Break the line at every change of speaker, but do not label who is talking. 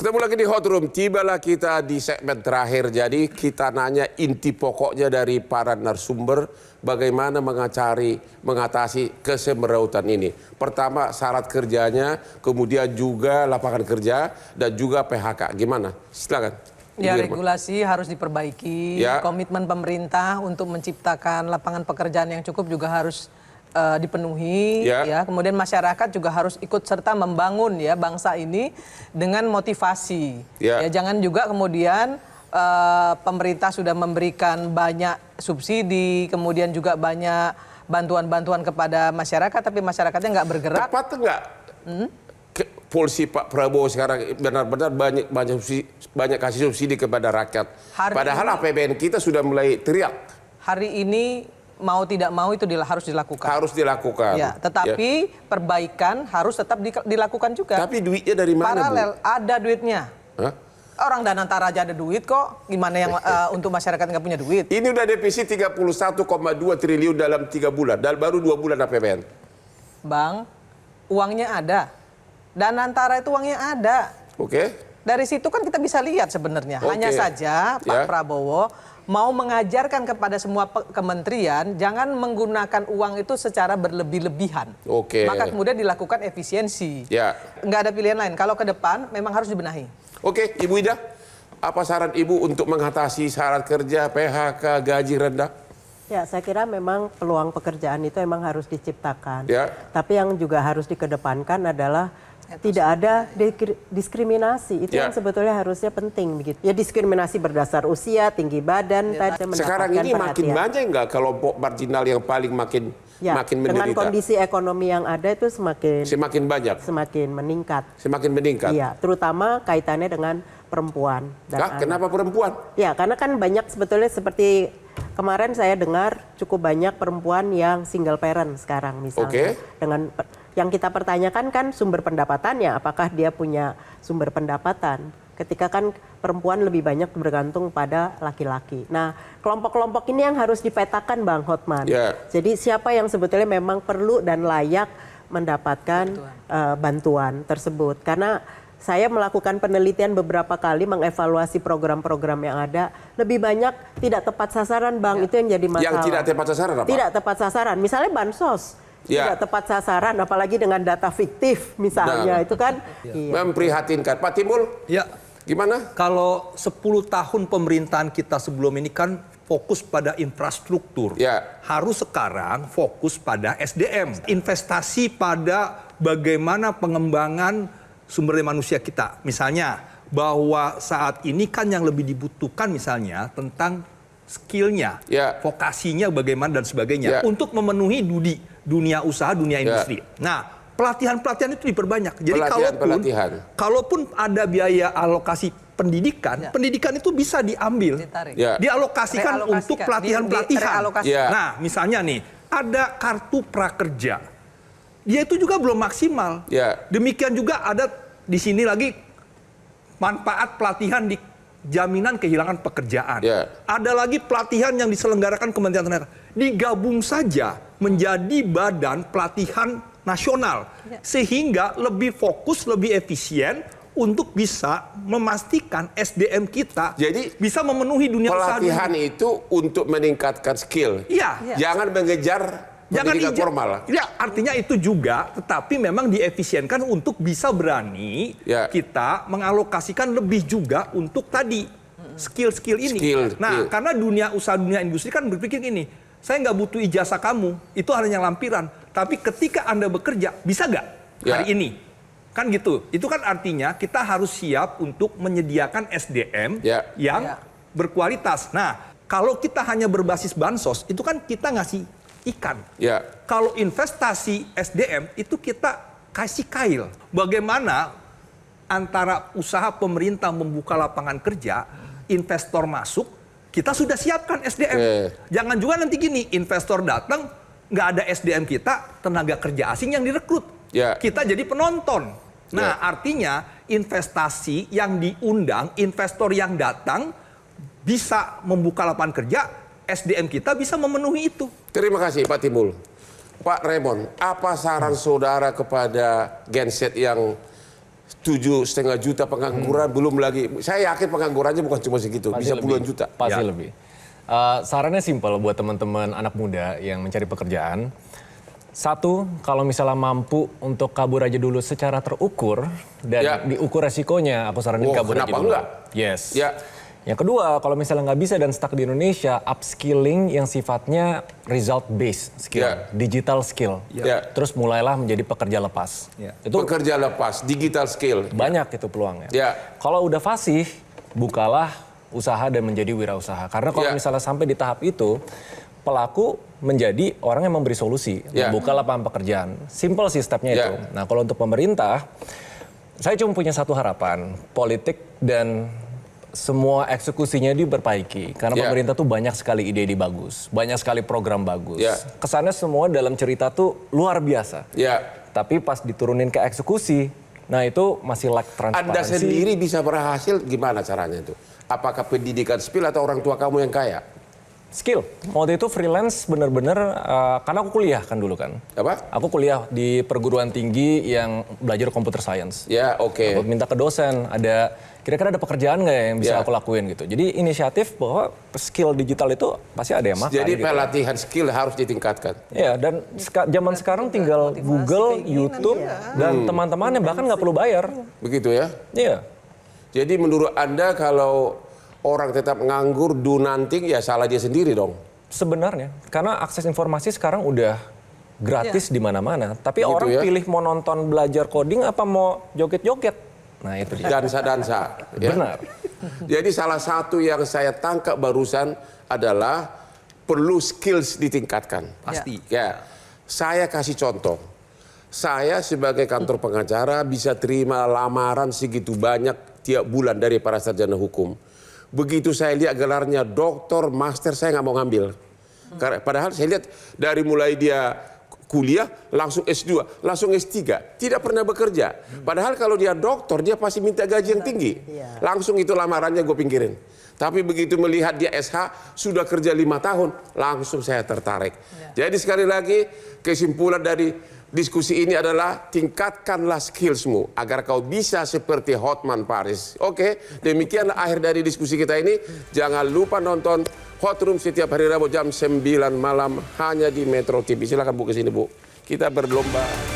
Ketemu lagi di Hot Room. Tibalah kita di segmen terakhir. Jadi kita nanya inti pokoknya dari para narasumber bagaimana mengatasi kesemerawutan ini. Pertama syarat kerjanya, kemudian juga lapangan kerja dan juga PHK. Gimana? Silakan.
Ya, regulasi harus diperbaiki.
Ya.
Komitmen pemerintah untuk menciptakan lapangan pekerjaan yang cukup juga harus dipenuhi. Ya. Kemudian masyarakat juga harus ikut serta membangun ya bangsa ini dengan motivasi. Ya, jangan juga kemudian pemerintah sudah memberikan banyak subsidi, kemudian juga banyak bantuan-bantuan kepada masyarakat, tapi masyarakatnya nggak bergerak.
Tepat nggak? Polisi Pak Prabowo sekarang benar-benar banyak kasih subsidi kepada rakyat. Padahal APBN kita sudah mulai teriak. Hari ini mau tidak mau itu harus dilakukan. Harus dilakukan.
Ya, tetapi perbaikan harus tetap dilakukan juga.
Tapi duitnya dari mana?
Paralel,
Bu?
ada duitnya. Hah? Orang Danantara aja ada duit kok. Gimana yang untuk masyarakat nggak punya duit?
Ini udah defisit 31,2 triliun dalam 3 bulan. Dan baru 2 bulan APBN.
Bang, uangnya ada. Danantara itu uangnya ada.
Oke.
Dari situ kan kita bisa lihat sebenarnya. Hanya saja Pak Prabowo mau mengajarkan kepada semua kementerian jangan menggunakan uang itu secara berlebih-lebihan. Maka kemudian dilakukan efisiensi. Nggak ada pilihan lain. Kalau ke depan memang harus dibenahi. Oke,
Ibu Ida, apa saran Ibu untuk mengatasi syarat kerja, PHK, gaji rendah?
Ya, saya kira memang peluang pekerjaan itu memang harus diciptakan. Tapi yang juga harus dikedepankan adalah tidak ada diskriminasi. Itu yang sebetulnya harusnya penting begitu. Ya, diskriminasi berdasar usia, tinggi badan.
Sekarang ini makin banyak nggak kelompok marginal yang paling makin menderita?
Dengan kondisi ekonomi yang ada itu
semakin banyak,
semakin meningkat.
Semakin meningkat.
Iya, terutama kaitannya dengan perempuan.
Kenapa perempuan?
Ya, karena kan banyak sebetulnya seperti kemarin saya dengar cukup banyak perempuan yang single parent sekarang misalnya. Dengan yang kita pertanyakan kan sumber pendapatannya, apakah dia punya sumber pendapatan. Ketika kan perempuan lebih banyak bergantung pada laki-laki. Nah, kelompok-kelompok ini yang harus dipetakan Bang Hotman. Jadi siapa yang sebetulnya memang perlu dan layak mendapatkan bantuan tersebut. Karena saya melakukan penelitian beberapa kali mengevaluasi program-program yang ada. Lebih banyak tidak tepat sasaran Bang, itu yang jadi masalah.
Yang tidak tepat sasaran apa?
Tidak tepat sasaran, misalnya bansos. Tidak tepat sasaran, apalagi dengan data fiktif misalnya. Itu kan
memprihatinkan. Pak Timbul, gimana?
Kalau 10 tahun pemerintahan kita sebelum ini kan fokus pada infrastruktur. Harus sekarang fokus pada SDM. Investasi pada bagaimana pengembangan sumber daya manusia kita. Misalnya bahwa saat ini kan yang lebih dibutuhkan misalnya tentang skillnya, vokasinya bagaimana dan sebagainya. Untuk memenuhi dunia usaha, dunia industri. Nah, pelatihan-pelatihan itu diperbanyak. Jadi kalaupun ada biaya alokasi pendidikan, pendidikan itu bisa diambil, dialokasikan untuk pelatihan-pelatihan. Nah, misalnya nih, ada kartu prakerja. Dia itu juga belum maksimal. Demikian juga ada di sini lagi manfaat pelatihan di jaminan kehilangan pekerjaan. Ada lagi pelatihan yang diselenggarakan Kementerian Tenaga. Digabung saja menjadi badan pelatihan nasional. Sehingga lebih fokus, lebih efisien untuk bisa memastikan SDM kita bisa memenuhi dunia usaha.
Pelatihan itu untuk meningkatkan skill. Jangan mengejar pendidikan formal.
Artinya itu juga, tetapi memang diefisienkan untuk bisa berani kita mengalokasikan lebih juga untuk tadi skill-skill ini. Karena dunia usaha, dunia industri kan berpikir ini, saya nggak butuh ijazah kamu, itu hanya lampiran. Tapi ketika Anda bekerja, bisa nggak hari ini? Kan gitu. Itu kan artinya kita harus siap untuk menyediakan SDM yang berkualitas. Nah, kalau kita hanya berbasis bansos, itu kan kita ngasih ikan. Kalau investasi SDM itu kita kasih kail. Bagaimana antara usaha pemerintah membuka lapangan kerja, investor masuk, kita sudah siapkan SDM. Jangan juga nanti gini, investor datang, nggak ada SDM kita, tenaga kerja asing yang direkrut. Kita jadi penonton. Nah, artinya investasi yang diundang, investor yang datang bisa membuka lapangan kerja, SDM kita bisa memenuhi itu.
Terima kasih Pak Timbul. Pak Raymond, apa saran saudara kepada Gen Z yang 7,5 juta pengangguran, belum lagi. Saya yakin penganggurannya bukan cuma segitu,
Pasti
bisa
lebih,
puluhan juta.
Pasti lebih. Sarannya simpel buat teman-teman anak muda yang mencari pekerjaan. Satu, kalau misalnya mampu untuk kabur aja dulu secara terukur dan diukur resikonya, aku saranin kabur aja dulu.
Enggak?
Yes.
Ya.
Yang kedua, kalau misalnya nggak bisa dan stuck di Indonesia, upskilling yang sifatnya result based skill, digital skill. Terus mulailah menjadi pekerja lepas.
Itu pekerja lepas, digital skill.
Banyak itu peluangnya.
Kalau
udah fasih, bukalah usaha dan menjadi wirausaha. Karena kalau misalnya sampai di tahap itu, pelaku menjadi orang yang memberi solusi, membuka lapangan pekerjaan. Simple sih stepnya itu. Nah, kalau untuk pemerintah, saya cuma punya satu harapan, politik dan semua eksekusinya diperbaiki. Karena pemerintah tuh banyak sekali ide-ide bagus, banyak sekali program bagus. Kesannya semua dalam cerita tuh luar biasa. Tapi pas diturunin ke eksekusi, nah itu masih lack transparansi.
Anda sendiri bisa berhasil, gimana caranya itu? Apakah pendidikan skill atau orang tua kamu yang kaya?
Skill. Waktu itu freelance bener-bener, karena aku kuliah kan dulu kan.
Apa?
Aku kuliah di perguruan tinggi yang belajar computer science.
Oke.
Aku minta ke dosen, kira-kira ada pekerjaan nggak ya yang bisa aku lakuin gitu. Jadi inisiatif bahwa skill digital itu pasti ada yang makan.
Jadi
gitu.
pelatihan skill harus ditingkatkan.
Iya, dan zaman sekarang tinggal Google, YouTube, dan teman-temannya bahkan nggak perlu bayar.
Begitu ya?
Iya.
Jadi menurut Anda kalau orang tetap nganggur, do nothing, ya salah dia sendiri dong?
Sebenarnya, karena akses informasi sekarang udah gratis di mana-mana. Tapi orang pilih mau nonton belajar coding apa mau joget-joget. Nah itu dia.
Dansa-dansa.
Benar.
Jadi salah satu yang saya tangkap barusan adalah perlu skills ditingkatkan.
Pasti.
Saya kasih contoh. Saya sebagai kantor pengacara bisa terima lamaran segitu banyak tiap bulan dari para sarjana hukum. Begitu saya lihat gelarnya doktor, master, saya nggak mau ngambil. Padahal saya lihat dari mulai dia kuliah, langsung S2, langsung S3. Tidak pernah bekerja. Padahal kalau dia doktor, dia pasti minta gaji yang tinggi. Langsung itu lamarannya gue pinggirin. Tapi begitu melihat dia SH, sudah kerja 5 tahun, langsung saya tertarik. Jadi sekali lagi, kesimpulan dari diskusi ini adalah tingkatkanlah skillsmu agar kau bisa seperti Hotman Paris. Oke, demikianlah akhir dari diskusi kita ini. Jangan lupa nonton Hot Room setiap hari Rabu jam 9 malam hanya di Metro TV. Silakan Bu ke sini Bu. Kita berlomba.